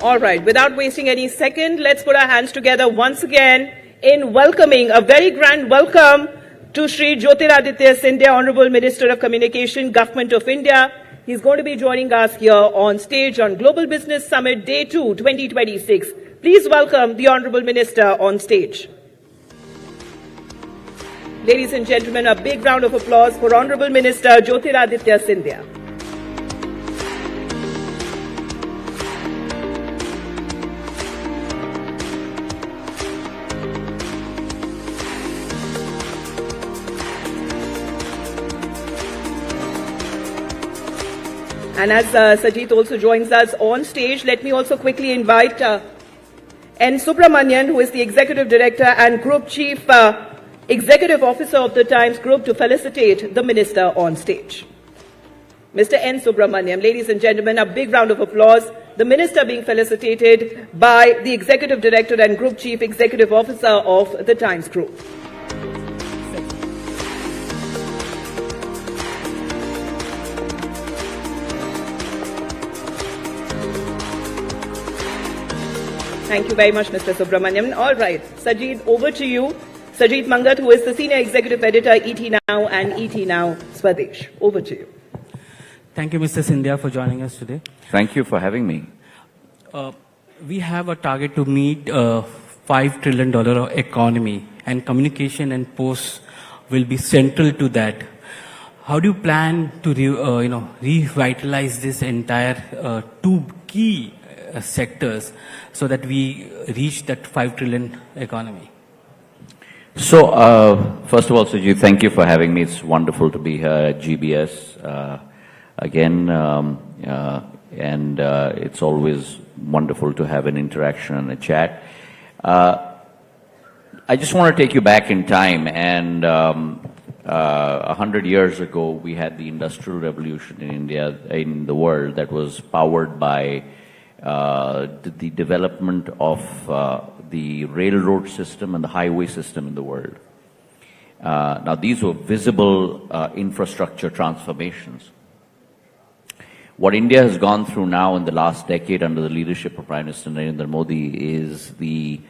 All right, without wasting any second, let's put our hands together once again in welcoming a very grand welcome to Shri Jyotiraditya Scindia, Honorable Minister of Communication, Government of India. He's going to be joining us here on stage on Global Business Summit Day 2, 2026. Please welcome the Honorable Minister on stage. Ladies and gentlemen, a big round of applause for Honorable Minister Jyotiraditya Scindia. And as Sajid also joins us on stage, let me also quickly invite N. Subramanian, who is the Executive Director and Group Chief Executive Officer of the Times Group, to felicitate the Minister on stage. Mr. N. Subramanian, ladies and gentlemen, a big round of applause. The Minister being felicitated by the Executive Director and Group Chief Executive Officer of the Times Group. Thank you very much, Mr. Subramanian. All right, Sajid, over to you. Sajid Mangat, who is the Senior Executive Editor, ET Now and ET Now Swadesh. Over to you. Thank you, Mr. Scindia, for joining us today. Thank you for having me. We have a target to meet $5 trillion economy, and communication and posts will be central to that. How do you plan to revitalize this entire two key sectors so that we reach that 5 trillion economy? So, first of all, Sajid, thank you for having me. It's wonderful to be here at GBS again, and it's always wonderful to have an interaction and a chat. I just want to take you back in time, and 100 years ago, we had the Industrial Revolution in India, in the world, that was powered by the development of the railroad system and the highway system in the world. Now, these were visible infrastructure transformations. What India has gone through now in the last decade under the leadership of Prime Minister Narendra Modi is the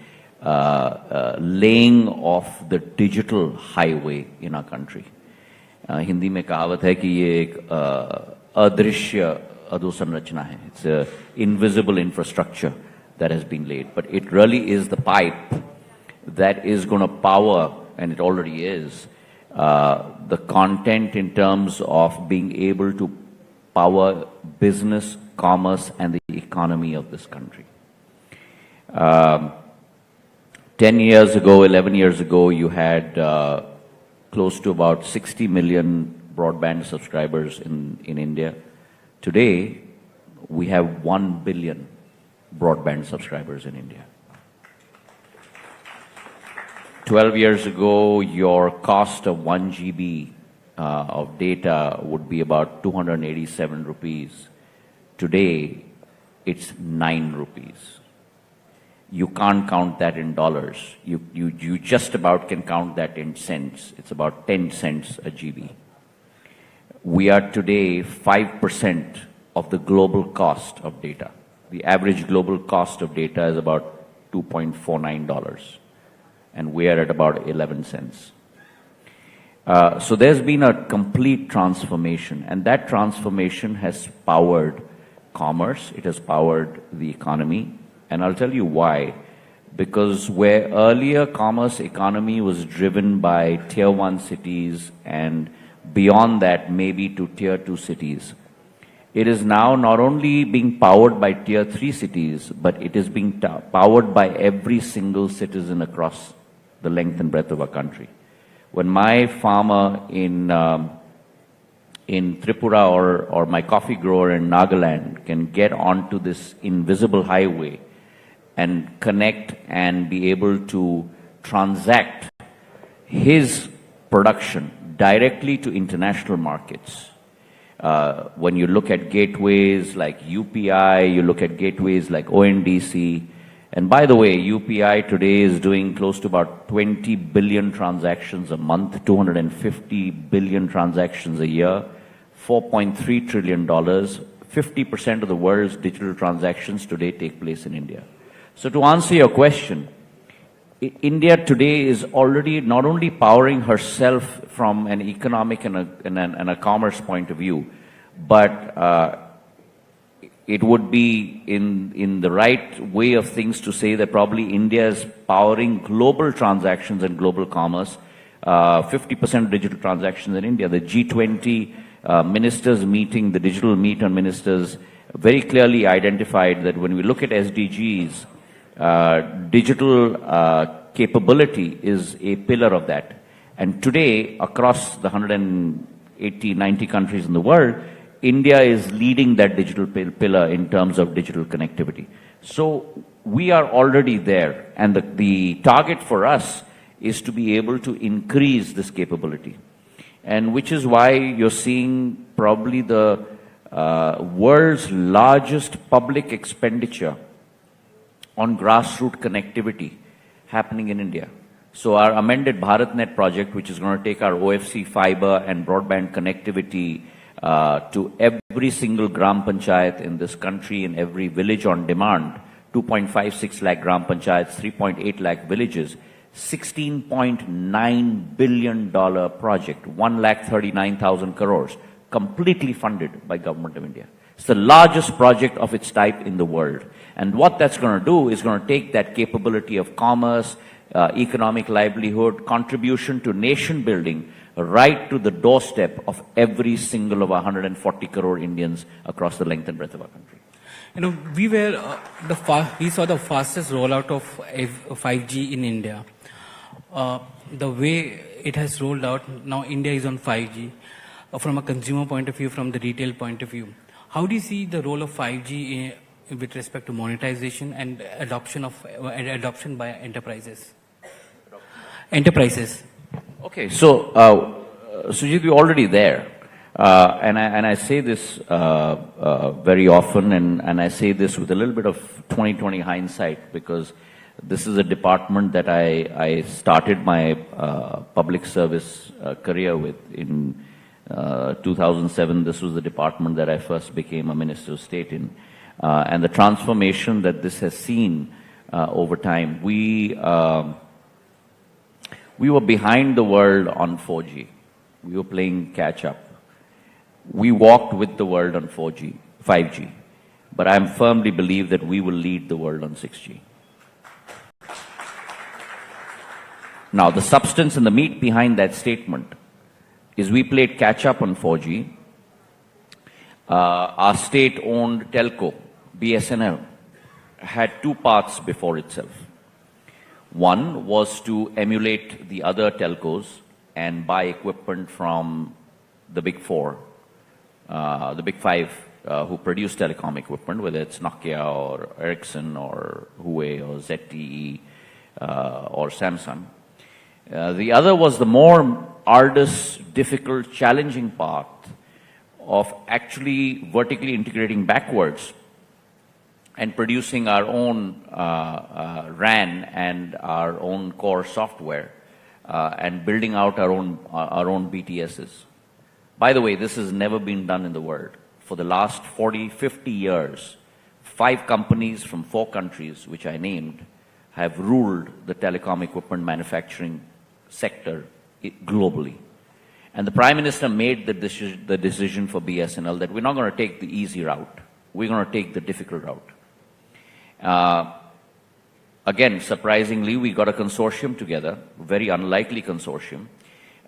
laying of the digital highway in our country. Hindi mein kahavat hai ki ye ek adrishya adhosanrachna hai. It's an invisible infrastructure that has been laid. But it really is the pipe that is going to power, and it already is, the content in terms of being able to power business, commerce, and the economy of this country. 10 years ago, 11 years ago, you had close to about 60 million broadband subscribers in India. Today, we have 1 billion broadband subscribers in India. 12 years ago, your cost of 1 GB of data would be about 287 rupees. Today, it's 9 rupees. You can't count that in dollars. You just about can count that in cents. It's about 10 cents a GB. We are today 5% of the global cost of data. The average global cost of data is about $2.49, and we are at about 11 cents. So there's been a complete transformation, and that transformation has powered commerce, it has powered the economy, and I'll tell you why. Because where earlier commerce economy was driven by tier 1 cities and beyond that maybe to tier 2 cities, it is now not only being powered by tier 3 cities, but it is being powered by every single citizen across the length and breadth of our country. When my farmer in Tripura or my coffee grower in Nagaland can get onto this invisible highway and connect and be able to transact his production directly to international markets. When you look at gateways like UPI, you look at gateways like ONDC, and by the way, UPI today is doing close to about 20 billion transactions a month, 250 billion transactions a year, $4.3 trillion, 50% of the world's digital transactions today take place in India. So to answer your question, India today is already not only powering herself from an economic and a commerce point of view, but it would be in the right way of things to say that probably India is powering global transactions and global commerce. 50% digital transactions in India. The G20 ministers meeting, the digital meet on ministers, very clearly identified that when we look at SDGs, digital capability is a pillar of that. And today, across the 180, 90 countries in the world, India is leading that digital pillar in terms of digital connectivity. So we are already there, and the target for us is to be able to increase this capability. And which is why you're seeing probably the world's largest public expenditure on grassroots connectivity happening in India. So our amended BharatNet project, which is going to take our OFC fiber and broadband connectivity to every single Gram Panchayat in this country, in every village on demand, 2.56 lakh Gram Panchayats, 3.8 lakh villages, $16.9 billion project, 1,39,000 crores, completely funded by Government of India. It's the largest project of its type in the world. And what that's going to do is going to take that capability of commerce, economic livelihood, contribution to nation building, right to the doorstep of every single of 140 crore Indians across the length and breadth of our country. You know, we saw the fastest rollout of 5G in India. The way it has rolled out, now India is on 5G. From a consumer point of view, from the retail point of view, how do you see the role of 5G with respect to monetization and adoption by enterprises? Okay, so Sujit, we're already there. And I say this very often, and I say this with a little bit of 20/20 hindsight, because this is a department that I started my public service career with. In 2007, this was the department that I first became a Minister of State in. And the transformation that this has seen over time, we were behind the world on 4G. We were playing catch up. We walked with the world on 5G, but I firmly believe that we will lead the world on 6G. Now, the substance and the meat behind that statement is we played catch up on 4G. Our state-owned telco, BSNL, had two paths before itself. One was to emulate the other telcos and buy equipment from the big four, the big five who produce telecom equipment, whether it's Nokia or Ericsson or Huawei or ZTE or Samsung. The other was the more arduous, difficult, challenging path of actually vertically integrating backwards and producing our own RAN and our own core software and building out our own BTSs. By the way, this has never been done in the world. For the last 40, 50 years, 5 companies from 4 countries, which I named, have ruled the telecom equipment manufacturing sector globally. And the Prime Minister made the decision for BSNL that we're not going to take the easy route. We're going to take the difficult route. Again, surprisingly, we got a consortium together, a very unlikely consortium,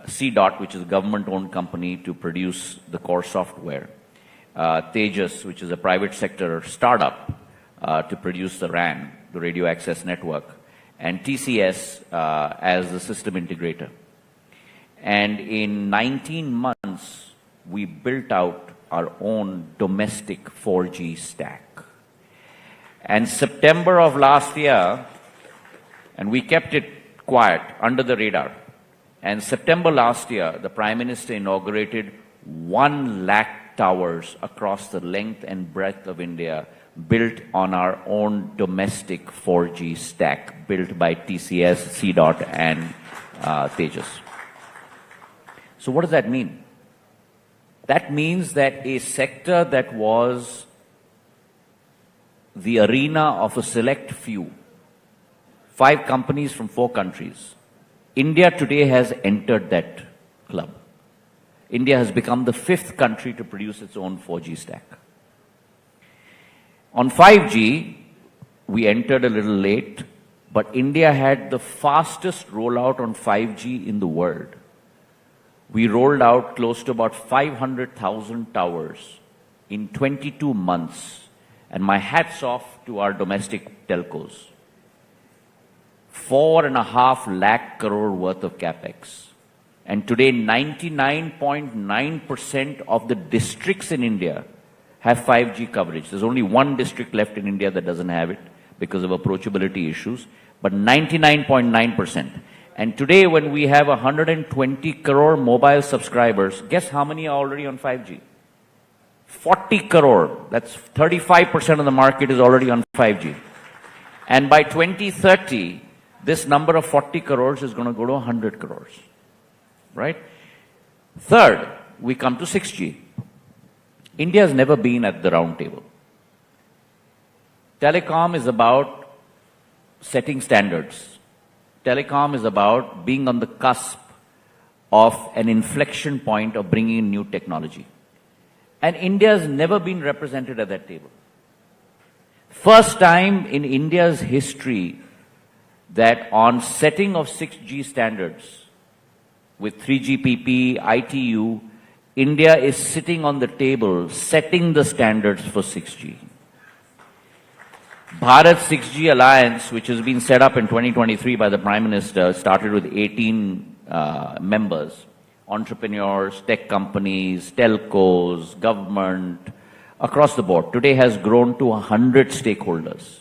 CDOT, which is a government-owned company to produce the core software, Tejas, which is a private sector startup to produce the RAN, the radio access network, and TCS as the system integrator. And in 19 months, we built out our own domestic 4G stack. And September of last year, and we kept it quiet, under the radar. And September last year, the Prime Minister inaugurated 1 lakh towers across the length and breadth of India, built on our own domestic 4G stack, built by TCS, CDOT, and Tejas. So what does that mean? That means that a sector that was the arena of a select few, 5 companies from 4 countries, India today has entered that club. India has become the 5th country to produce its own 4G stack. On 5G, we entered a little late, but India had the fastest rollout on 5G in the world. We rolled out close to about 500,000 towers in 22 months, and my hat's off to our domestic telcos. 4.5 lakh crore worth of capex. And today, 99.9% of the districts in India have 5G coverage. There's only one district left in India that doesn't have it because of approachability issues, but 99.9%. And today, when we have 120 crore mobile subscribers, guess how many are already on 5G? 40 crore. That's 35% of the market is already on 5G. And by 2030, this number of 40 crores is going to go to 100 crores. Right? Third, we come to 6G. India has never been at the round table. Telecom is about setting standards. Telecom is about being on the cusp of an inflection point of bringing in new technology. And India has never been represented at that table. First time in India's history that on setting of 6G standards with 3GPP, ITU, India is sitting on the table setting the standards for 6G. Bharat 6G Alliance, which has been set up in 2023 by the Prime Minister, started with 18 members, entrepreneurs, tech companies, telcos, government, across the board. Today has grown to 100 stakeholders.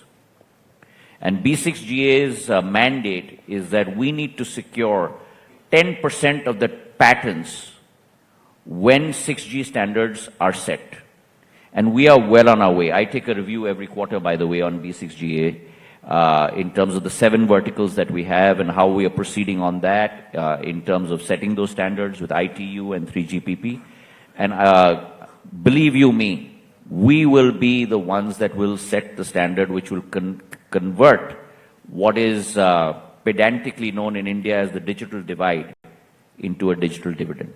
And B6GA's mandate is that we need to secure 10% of the patents when 6G standards are set. And we are well on our way. I take a review every quarter, by the way, on B6GA in terms of the 7 verticals that we have and how we are proceeding on that in terms of setting those standards with ITU and 3GPP. And believe you me, we will be the ones that will set the standard which will convert what is pedantically known in India as the digital divide into a digital dividend.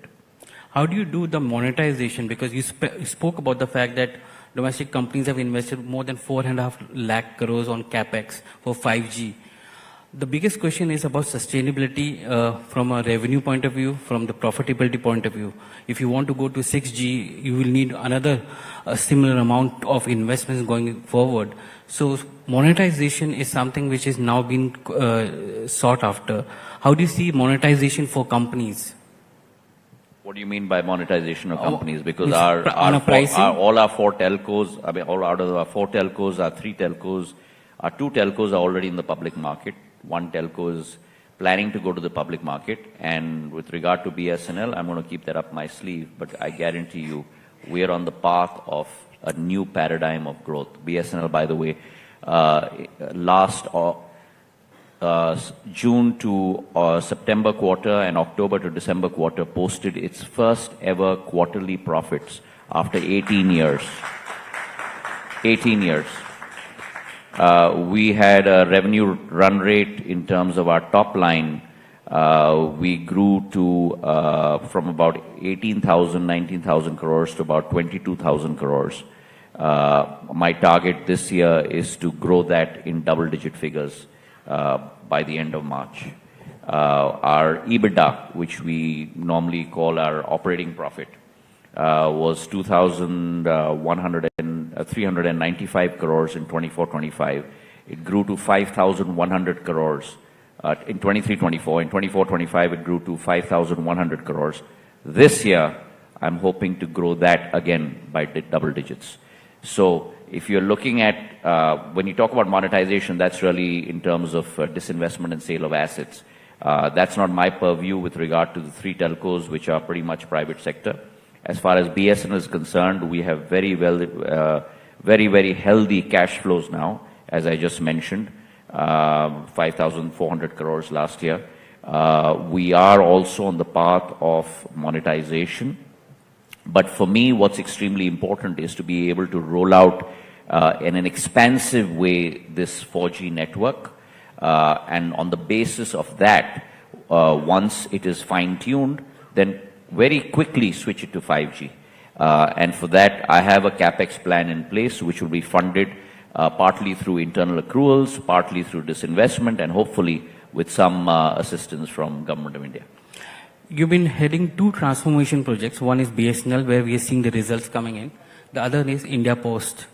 How do you do the monetization? Because you spoke about the fact that domestic companies have invested more than 4.5 lakh crores on capex for 5G. The biggest question is about sustainability from a revenue point of view, from the profitability point of view. If you want to go to 6G, you will need another similar amount of investments going forward. So monetization is something which is now being sought after. How do you see monetization for companies? What do you mean by monetization of companies? Because all our 4 telcos, I mean, all out of our 4 telcos, our 3 telcos, our 2 telcos are already in the public market. 1 telco is planning to go to the public market. And with regard to BSNL, I'm going to keep that up my sleeve. But I guarantee you, we are on the path of a new paradigm of growth. BSNL, by the way, last June to September quarter and October to December quarter posted its first ever quarterly profits after 18 years. 18 years. We had a revenue run rate in terms of our top line. We grew to from about 18,000, 19,000 crores to about 22,000 crores. My target this year is to grow that in double-digit figures by the end of March. Our EBITDA, which we normally call our operating profit, was 395 crores in 24-25. It grew to 5,100 crores in 23-24. In 24-25, it grew to 5,100 crores. This year, I'm hoping to grow that again by double digits. So if you're looking at, when you talk about monetization, that's really in terms of disinvestment and sale of assets. That's not my purview with regard to the 3 telcos, which are pretty much private sector. As far as BSNL is concerned, we have very healthy cash flows now, as I just mentioned, 5,400 crores last year. We are also on the path of monetization. But for me, what's extremely important is to be able to roll out in an expansive way this 4G network. And on the basis of that, once it is fine-tuned, then very quickly switch it to 5G. And for that, I have a CapEx plan in place, which will be funded partly through internal accruals, partly through disinvestment, and hopefully with some assistance from Government of India. You've been heading two transformation projects. One is BSNL, where we are seeing the results coming in. The other is India Post.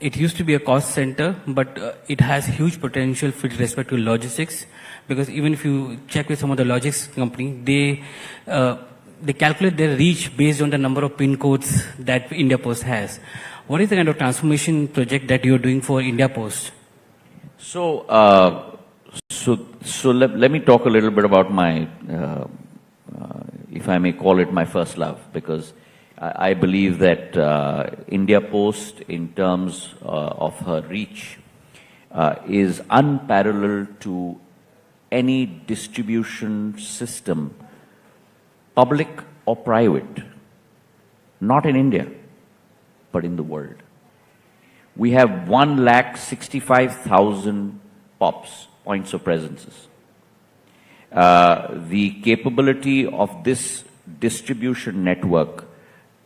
It used to be a cost center, but it has huge potential with respect to logistics, because even if you check with some of the logistics companies, they calculate their reach based on the number of pin codes that India Post has. What is the kind of transformation project that you're doing for India Post? So let me talk a little bit about my, if I may call it my first love, because I believe that India Post, in terms of her reach, is unparalleled to any distribution system, public or private, not in India, but in the world. We have 165,000 POPs, points of presences. The capability of this distribution network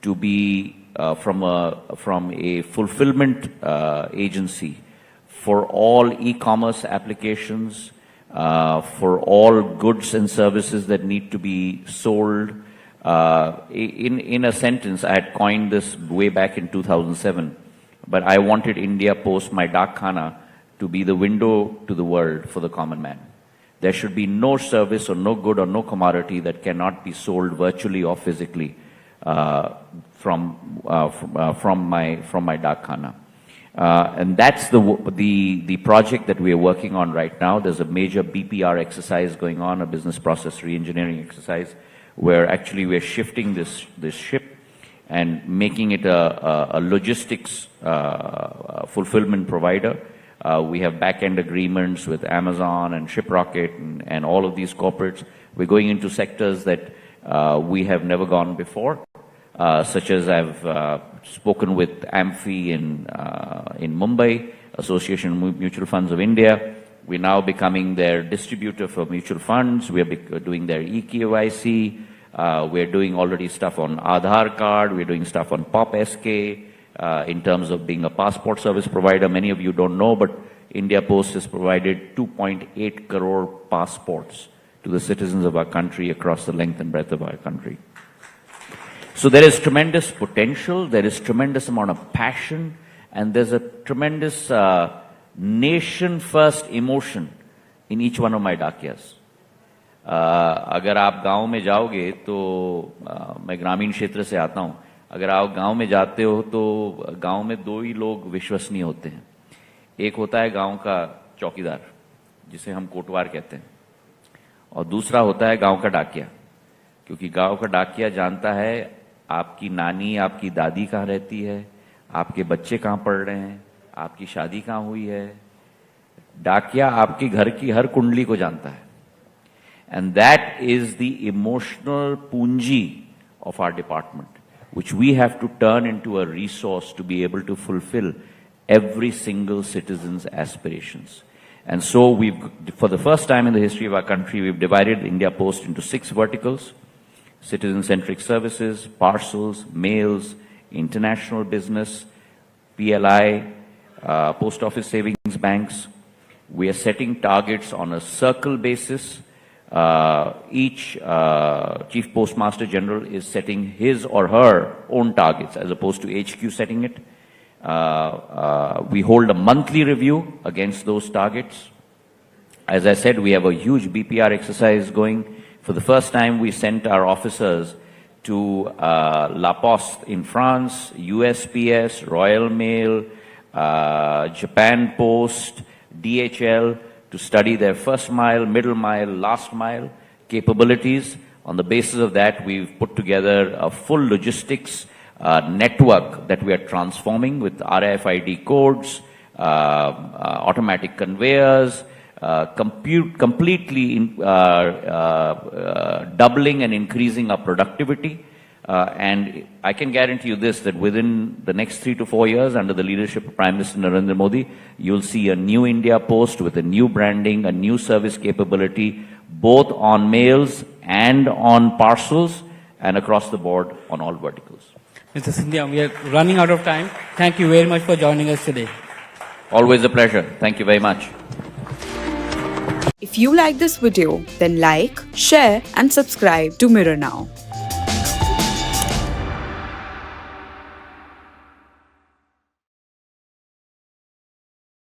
to be from a fulfillment agency for all e-commerce applications, for all goods and services that need to be sold. In a sentence, I had coined this way back in 2007, but I wanted India Post, my Dakkhana, to be the window to the world for the common man. There should be no service or no good or no commodity that cannot be sold virtually or physically from my Dakkhana. And that's the project that we are working on right now. There's a major BPR exercise going on, a business process reengineering exercise, where actually we're shifting this ship and making it a logistics fulfillment provider. We have back-end agreements with Amazon and Shiprocket and all of these corporates. We're going into sectors that we have never gone before, such as I've spoken with AMFI in Mumbai, Association of Mutual Funds of India. We're now becoming their distributor for mutual funds. We're doing their eKYC. We're doing already stuff on Aadhaar card. We're doing stuff on POP-SK. In terms of being a passport service provider, many of you don't know, but India Post has provided 2.8 crore passports to the citizens of our country across the length and breadth of our country. So there is tremendous potential, there is tremendous amount of passion, and there's a tremendous nation-first emotion in each one of my डाकियास. अगर आप गांव में जाओगे तो मैं ग्रामीण क्षेत्र से आता हूं. अगर आप गांव में जाते हो तो गांव में दो ही लोग विश्वसनीय होते हैं. एक होता है गांव का चौकीदार, जिसे हम कोटवार कहते हैं, और दूसरा होता है गांव का डाकिया, क्योंकि गांव का डाकिया जानता है आपकी नानी, आपकी दादी कहाँ रहती है, आपके बच्चे कहाँ पढ़ रहे हैं, आपकी शादी कहाँ हुई है. डाकिया आपके घर की हर कुंडली को जानता है. And that is the emotional punji of our department, which we have to turn into a resource to be able to fulfill every single citizen's aspirations. And so for the first time in the history of our country, we've divided India Post into 6 verticals: citizen-centric services, parcels, mails, international business, PLI, post office savings banks. We are setting targets on a circle basis. Each Chief Postmaster General is setting his or her own targets as opposed to HQ setting it. We hold a monthly review against those targets. As I said, we have a huge BPR exercise going. For the first time, we sent our officers to La Poste in France, USPS, Royal Mail, Japan Post, DHL, to study their first mile, middle mile, last mile capabilities. On the basis of that, we've put together a full logistics network that we are transforming with RFID codes, automatic conveyors, completely doubling and increasing our productivity. And I can guarantee you this, that within the next 3 to 4 years, under the leadership of Prime Minister Narendra Modi, you'll see a new India Post with a new branding, a new service capability, both on mails and on parcels, and across the board on all verticals. Mr. Scindia, we are running out of time. Thank you very much for joining us today. Always a pleasure. Thank you very much. If you like this video, then like, share and subscribe to Mirror Now.